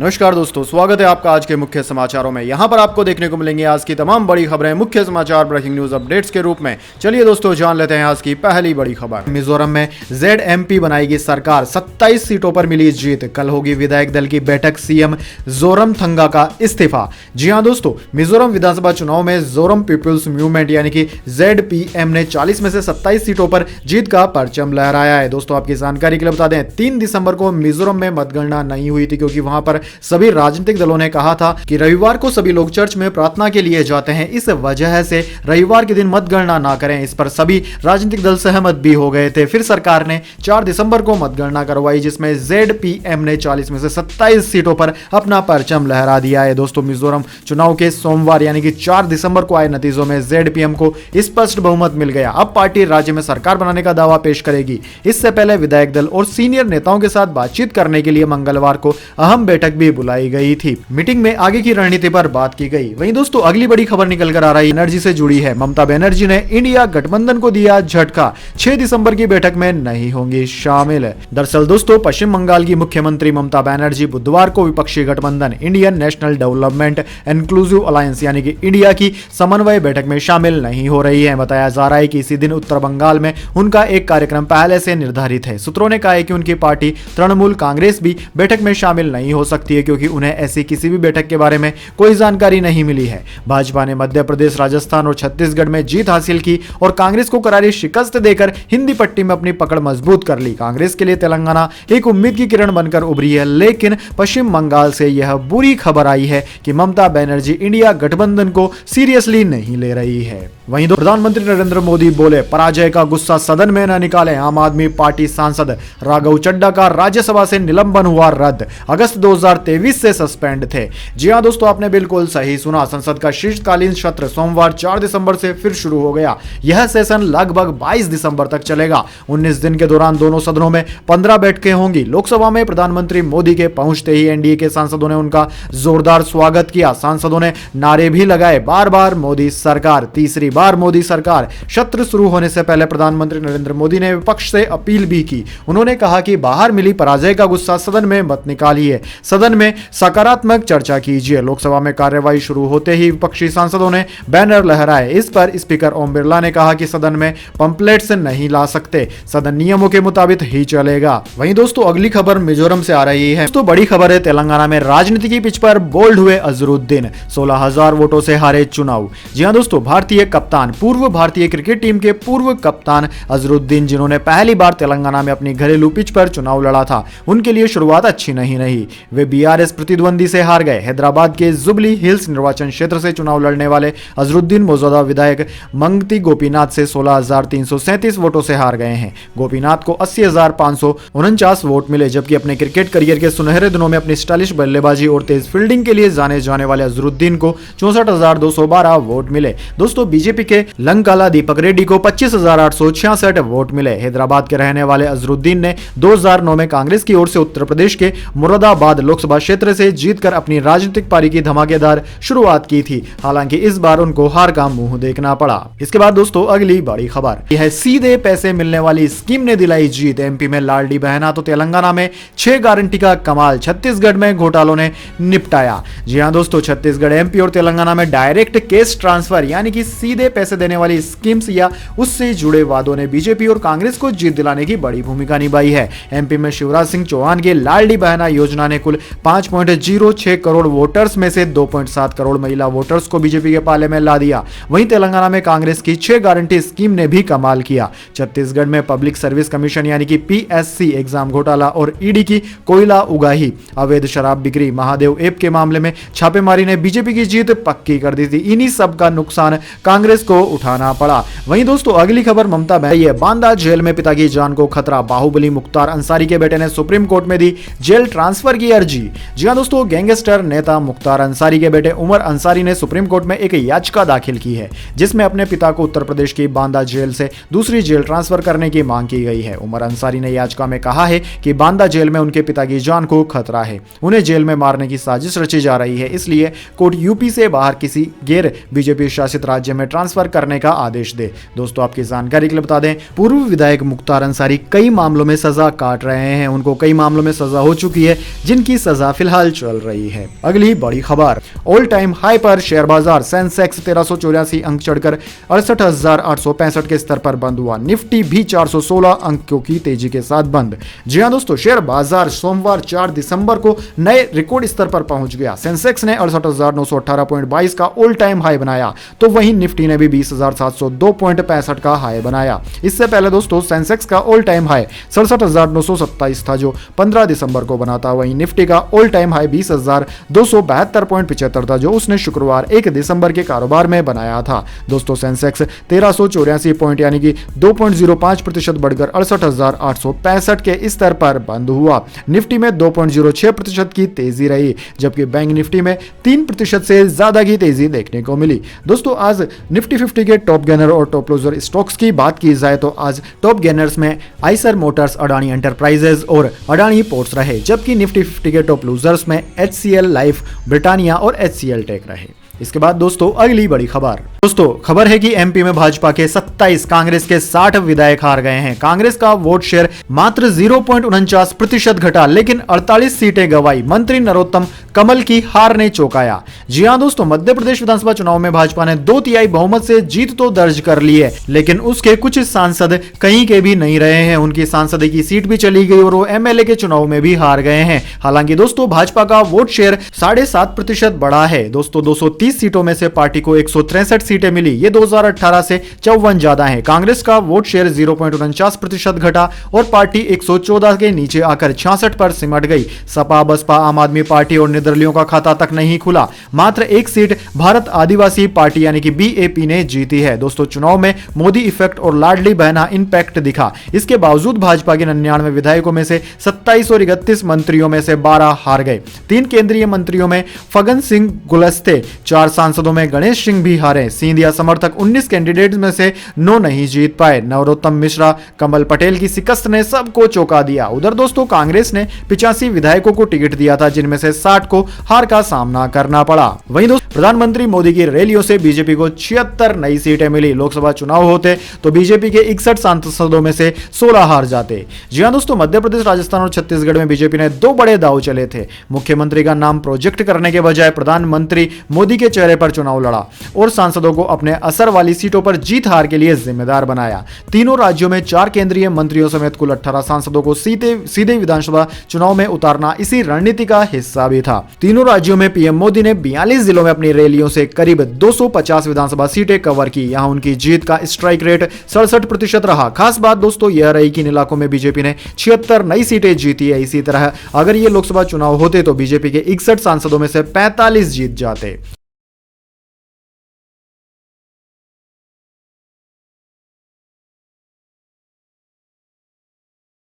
नमस्कार दोस्तों, स्वागत है आपका आज के मुख्य समाचारों में। यहां पर आपको देखने को मिलेंगे आज की तमाम बड़ी खबरें मुख्य समाचार ब्रेकिंग न्यूज अपडेट्स के रूप में। चलिए दोस्तों, जान लेते हैं आज की पहली बड़ी खबर। मिजोरम में ZMP बनाएगी सरकार, 27 सीटों पर मिली जीत। कल होगी विधायक दल की बैठक, सीएम जोरमथंगा का इस्तीफा। जी हां दोस्तों, मिजोरम विधानसभा चुनाव में जोरम पीपुल्स मूवमेंट यानी कि ZPM ने 40 में से 27 सीटों पर जीत का परचम लहराया है। दोस्तों आपकी जानकारी के लिए बता दें, 3 दिसंबर को मिजोरम में मतगणना नहीं हुई थी क्योंकि वहां पर सभी राजनीतिक दलों ने कहा था कि रविवार को सभी लोग चर्च में प्रार्थना के लिए जाते हैं, इस वजह से रविवार के दिन मतगणना ना करें। इस पर सभी राजनीतिक दल सहमत भी हो गए थे। फिर सरकार ने 4 दिसंबर को मतगणना करवाई, जिसमें ZPM ने 40 में से 27 सीटों पर अपना परचम लहरा दिया है। दोस्तों मिजोरम चुनाव के सोमवार यानी कि 4 दिसंबर को आए नतीजों में ZPM को स्पष्ट बहुमत मिल गया। अब पार्टी राज्य में सरकार बनाने का दावा पेश करेगी। इससे पहले विधायक दल और सीनियर नेताओं के साथ बातचीत करने के लिए मंगलवार को अहम बैठक भी बुलाई गई थी। मीटिंग में आगे की रणनीति पर बात की गई। वहीं दोस्तों अगली बड़ी खबर निकल कर आ रही एनर्जी से जुड़ी है। ममता बनर्जी ने इंडिया गठबंधन को दिया झटका, 6 दिसंबर की बैठक में नहीं होंगी शामिल। दरअसल दोस्तों पश्चिम बंगाल की मुख्यमंत्री ममता बनर्जी बुधवार को विपक्षी गठबंधन Indian national development inclusive alliance यानी कि इंडिया की समन्वय बैठक में शामिल नहीं हो रही है। बताया जा रहा है कि इसी दिन उत्तर बंगाल में उनका एक कार्यक्रम पहले से निर्धारित है। सूत्रों ने कहा है कि उनकी पार्टी तृणमूल कांग्रेस भी बैठक में शामिल नहीं हो सकती है क्योंकि उन्हें ऐसी किसी भी बैठक के बारे में कोई जानकारी नहीं मिली है। भाजपा ने मध्य प्रदेश, राजस्थान और छत्तीसगढ़ में जीत हासिल की और कांग्रेस को करारी शिकस्त देकर हिंदी पट्टी में अपनी पकड़ मजबूत कर ली। कांग्रेस के लिए तेलंगाना एक उम्मीद की किरण बनकर उभरी है, लेकिन पश्चिम बंगाल से यह बुरी खबर आई है कि ममता बनर्जी इंडिया गठबंधन को सीरियसली नहीं ले रही है। वहीं प्रधानमंत्री नरेंद्र मोदी बोले, पराजय का गुस्सा सदन में न निकालें। आम आदमी पार्टी सांसद राघव चड्ढा का राज्यसभा से निलंबन हुआ रद्द, अगस्त 2023 से सस्पेंड थे। जी हां दोस्तों, आपने बिल्कुल सही सुना। संसद का शीर्षकालीन सत्र सोमवार 4 दिसंबर से फिर शुरू हो गया। यह सेशन लगभग 22 दिसंबर तक चलेगा। 19 दिन के दौरान दोनों सदनों में 15 बैठकें होंगी। लोकसभा में प्रधानमंत्री मोदी के पहुंचते ही एनडीए के सांसदों ने उनका जोरदार स्वागत किया। सांसदों ने नारे भी लगाए, बार बार मोदी सरकार, तीसरी बार मोदी सरकार। सत्र शुरू होने से पहले प्रधानमंत्री नरेंद्र मोदी ने विपक्ष से अपील भी की। उन्होंने कहा कि बाहर मिली पराजय का गुस्सा सदन में मत निकालिए, सदन में सकारात्मक चर्चा कीजिए। लोकसभा में कार्यवाही शुरू होते ही विपक्षी सांसदों ने बैनर लहराए। इस पर स्पीकर ओम बिरला ने कहा कि सदन में पंपलेट्स नहीं ला सकते, सदन नियमों के मुताबिक ही चलेगा। वहीं दोस्तों अगली खबर मिजोरम से आ रही है। दोस्तों बड़ी खबर है, तेलंगाना में राजनीति की पिच पर बोल्ड हुए अजरुद्दीन, 16,000 वोटों से हारे चुनाव। जी हां दोस्तों, भारतीय कप्तान, पूर्व भारतीय क्रिकेट टीम के पूर्व कप्तान अजरुद्दीन, जिन्होंने पहली बार तेलंगाना में अपनी घरेलू पिच पर चुनाव लड़ा था, उनके लिए शुरुआत अच्छी नहीं रही। वे BRS प्रतिद्वंदी से हार गए। हैदराबाद के जुबली हिल्स निर्वाचन क्षेत्र से चुनाव लड़ने वाले अजरुद्दीन मौजूदा विधायक मंगती गोपीनाथ से 16,337 वोटों से हार गए हैं। गोपीनाथ को 80,549 वोट मिले, जबकि अपने क्रिकेट करियर के सुनहरे दिनों में अपनी स्टाइलिश बल्लेबाजी और तेज फील्डिंग के लिए जाने जाने वाले अजरुद्दीन को 64,212 वोट मिले। दोस्तों बीजेपी के लंकाला दीपक रेड्डी को 25,866 वोट मिले। हैदराबाद के रहने वाले अजरुद्दीन ने 2009 में कांग्रेस की ओर से उत्तर प्रदेश के मुरादाबाद लोकसभा क्षेत्र से जीतकर अपनी राजनीतिक पारी की धमाकेदार शुरुआत की थी। हालांकि इस बार उनको हार का मुंह देखना पड़ा। इसके बाद दोस्तों अगली बड़ी खबर, यह सीधे पैसे मिलने वाली स्कीम ने दिलाई जीत। MP में लाडली बहना तो तेलंगाना में 6 गारंटी का कमाल, छत्तीसगढ़ में घोटालों ने निपटाया। जी हां दोस्तों, छत्तीसगढ़, MP और तेलंगाना में डायरेक्ट कैश ट्रांसफर यानी कि सीधे पैसे देने वाली स्कीम्स या उससे जुड़े वादों ने बीजेपी और कांग्रेस को जीत दिलाने की बड़ी भूमिका निभाई है। MP में शिवराज सिंह चौहान की लाडली बहना योजना ने कुल 5.06 करोड़ वोटर्स में से 2.7 करोड़ महिला वोटर्स को बीजेपी के पाले में ला दिया। वहीं तेलंगाना में कांग्रेस की 6 गारंटी स्कीम ने भी कमाल किया। छत्तीसगढ़ में पब्लिक सर्विस कमीशन यानी कि PSC एग्जाम घोटाला और ED की कोयला उगाही, अवैध शराब बिक्री, महादेव ऐप के मामले में छापेमारी ने बीजेपी की जीत पक्की कर दी थी। इन्हीं सब का नुकसान कांग्रेस को उठाना पड़ा। वहीं दोस्तों अगली खबर ममता बनर्जी, बांदा जेल में पिता की जान को खतरा, बाहुबली मुख्तार अंसारी के बेटे ने सुप्रीम कोर्ट में दी जेल ट्रांसफर की अर्जी। जी हां दोस्तों, गैंगस्टर नेता मुख्तार अंसारी के बेटे उमर अंसारी ने सुप्रीम कोर्ट में एक याचिका दाखिल की है, जिसमें अपने पिता को उत्तर प्रदेश की बांदा जेल से दूसरी जेल ट्रांसफर करने की मांग की गई है। उमर अंसारी ने याचिका में कहा है कि बांदा जेल में उनके पिता की जान को खतरा है, उन्हें जेल में मारने की साजिश रची जा रही है, इसलिए कोर्ट यूपी से बाहर किसी गैर बीजेपी शासित राज्य में ट्रांसफर करने का आदेश दे। दोस्तों आपकी जानकारी के लिए बता दें, पूर्व विधायक मुख्तार अंसारी कई मामलों में सजा काट रहे हैं। उनको कई मामलों में सजा हो चुकी है, जिनकी सजा फिलहाल चल रही है। अगली बड़ी खबर, ऑल टाइम हाई पर शेयर बाजार, सेंसेक्स 1384 अंक चढ़कर 68,865 के स्तर पर बंद हुआ। निफ्टी भी 416 अंकों की तेजी के साथ बंद। जी हां दोस्तों, शेयर बाजार सोमवार 4 दिसंबर को नए रिकॉर्ड स्तर पर पहुंच गया। सेंसेक्स ने 68,918.22 का ऑल टाइम हाई बनाया, तो वहीं निफ्टी ने भी 20,702.65 का हाई बनाया। इससे पहले दोस्तों सेंसेक्स का ऑल टाइम हाई 67,927 था जो 15 दिसंबर को बना था। वहीं निफ्टी का ऑल टाइम हाई 20,272.75 था जो उसने शुक्रवार 1 दिसंबर के कारोबार में बनाया था। दोस्तों सेंसेक्स 1384 पॉइंट यानी कि 2.05% बढ़कर 68,865 के स्तर पर बंद हुआ। निफ्टी में 2.06% की तेजी रही, जबकि बैंक निफ्टी में 3% से ज्यादा की तेजी देखने को मिली। दोस्तों आज निफ्टी 50 के टॉप गेनर और टॉप लूजर स्टॉक्स की बात की जाए तो आज टॉप गेनर्स में आइसर मोटर्स, अडानी एंटरप्राइजेज और अडानी पोर्ट्स रहे, जबकि निफ्टी 50 के टॉप लूजर्स में HCL लाइफ, ब्रिटानिया और HCL टेक रहे। इसके बाद दोस्तों अगली बड़ी खबर, दोस्तों खबर है कि एमपी में भाजपा के 27, कांग्रेस के 60 विधायक हार गए हैं। कांग्रेस का वोट शेयर मात्र 0.49% घटा, लेकिन 48 सीटें गंवाई। मंत्री नरोत्तम कमल की हार ने चौंकाया। जी हां दोस्तों, मध्य प्रदेश विधानसभा चुनाव में भाजपा ने 2/3 बहुमत से जीत तो दर्ज कर ली है, लेकिन उसके कुछ सांसद कहीं के भी नहीं रहे हैं। उनकी सांसद की सीट भी चली गई और वो MLA के चुनाव में भी हार गए हैं। हालांकि दोस्तों भाजपा का वोट शेयर 7.5% बढ़ा है। दोस्तों 230 सीटों में से पार्टी को 163 सीटें मिली, ये 2018 से 54 ज्यादा है। कांग्रेस का वोट शेयर 0.49% घटा और पार्टी 114 के नीचे आकर 66 पर सिमट गई। सपा, बसपा, आम आदमी पार्टी और निर्दलियों का खाता तक नहीं खुला। मात्र एक सीट भारत आदिवासी पार्टी यानी कि BAP ने जीती है। दोस्तों चुनाव में मोदी इफेक्ट और लाडली बहना इंपैक्ट दिखा। इसके बावजूद भाजपा के 99 विधायकों में से 27 और 31 मंत्रियों में से 12 हार गए। 3 केंद्रीय मंत्रियों में फग्गन सिंह गुलस्ते, 4 सांसदों में गणेश सिंह भी हारे। सिंधिया समर्थक 19 कैंडिडेट में से 9 नहीं जीत पाए। नरोत्तम मिश्रा, कमल पटेल की शिकस्त ने सबको चौंका दिया। उधर दोस्तों कांग्रेस ने 85 विधायकों को टिकट दिया था, जिनमें से 60 को हार का सामना करना पड़ा। वहीं दोस्तों प्रधानमंत्री मोदी की रैलियों से बीजेपी को 76 नई सीटें मिली। लोकसभा चुनाव होते तो बीजेपी के 61 सांसदों में से 16 हार जाते। जी हां दोस्तों, मध्य प्रदेश, राजस्थान और छत्तीसगढ़ में बीजेपी ने 2 बड़े दांव चले थे। मुख्यमंत्री का नाम प्रोजेक्ट करने के बजाय प्रधानमंत्री मोदी के चेहरे पर चुनाव लड़ा और सांसदों को अपने असर वाली सीटों पर जीत हार के लिए जिम्मेदार बनाया। तीनों राज्यों में 4 केंद्रीय मंत्रियों समेत कुल 18 सांसदों को सीधे विधानसभा चुनाव में उतारना इसी रणनीति का हिस्सा भी था। तीनों राज्यों में पीएम मोदी ने 42 जिलों में अपनी रैलियों से करीब 250 विधानसभा सीटें कवर की। यहां उनकी जीत का स्ट्राइक रेट 67% रहा। खास बात दोस्तों यह रही कि इन इलाकों में बीजेपी ने 76 नई सीटें जीती है। इसी तरह अगर ये लोकसभा चुनाव होते तो बीजेपी के 61 सांसदों में से 45 जीत जाते।